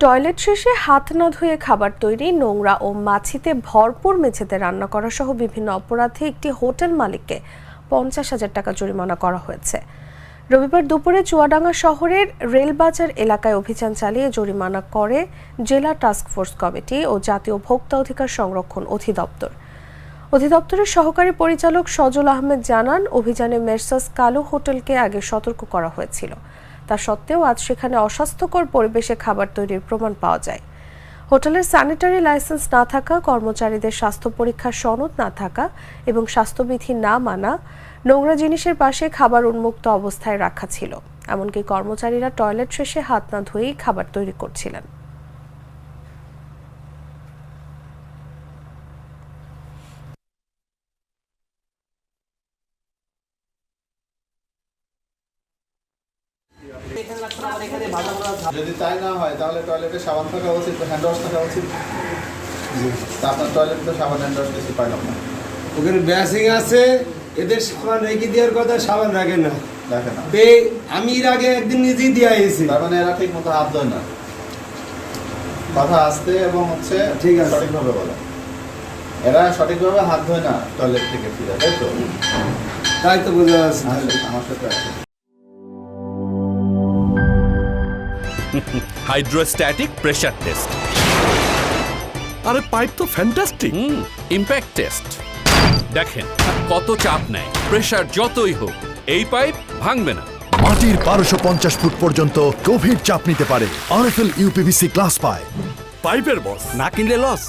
Toilet শেষে হাত না ধুয়ে খাবার তৈরি, নোংরা ও মাছিতে ভরপুর মেঝেতে রান্না করা সহ বিভিন্ন অপরাধে একটি হোটেল মালিককে 50,000 টাকা জরিমানা করা হয়েছে। রবিবার দুপুরে চুয়াডাঙ্গা শহরের রেলবাজার এলাকায় অভিযান চালিয়ে জরিমানা করে জেলা টাস্কফোর্স কমিটি ও জাতীয় ভোক্তা অধিকার সংরক্ষণ অধিদপ্তর। অধিদপ্তরের সহকারী পরিচালক সজল আহমেদ জানান, অভিযানে মেসার্স কালো হোটেলকে আগে সতর্ক করা হয়েছিল। তা সত্ত্বেও আজ সেখানে অস্বাস্থ্যকর পরিবেশে খাবার তৈরির প্রমাণ পাওয়া যায়। হোটেলের স্যানিটারি লাইসেন্স না থাকা, কর্মচারীদের স্বাস্থ্য পরীক্ষার সনদ না থাকা এবং স্বাস্থ্যবিধি না মানা, নোংরা জিনিসের পাশে খাবার উন্মুক্ত অবস্থায় রাখা ছিল। এমনকি কর্মচারীরা টয়লেট শেষে হাত না ধুয়েই খাবার তৈরি করছিলেন। যদি তাই না হয় তাহলে টয়লেটে সাবান থাকা উচিত, হ্যান্ড ওয়াশ থাকা উচিত। তা আপনার টয়লেটে তো সাবান হ্যান্ড ওয়াশ কিছু পাইলাম না। ওখানে ব্যাসিং আছে, এদের সাবান রেখে দেওয়ার কথা, সাবান রাখে না। দেখে না, আমি এর আগে একদিন নিজেই দিয়ে এসেছি। তার মানে এরা ঠিক মতো হাত ধোয় না। কথা আসতে এবং হচ্ছে ঠিক আছে, সঠিকভাবে বলে। এরা সঠিকভাবে হাত ধোয় না টয়লেট থেকে ফিরে, তাই তো? তাই তো বোঝা যাচ্ছে। আমার সাথে আছে হাইড্রোস্ট্যাটিক প্রেসার টেস্ট। আরে পাইপ তো ফ্যান্টাস্টিক। Impact test. দেখেন কত চাপ নেয়, প্রেসার যতই হোক এই পাইপ ভাঙবে না। মাটির 1250 ফুট পর্যন্ত গভীর চাপ নিতে পারে। RFL uPVC glass pipe. পাইপের বস, না কিনলে লস।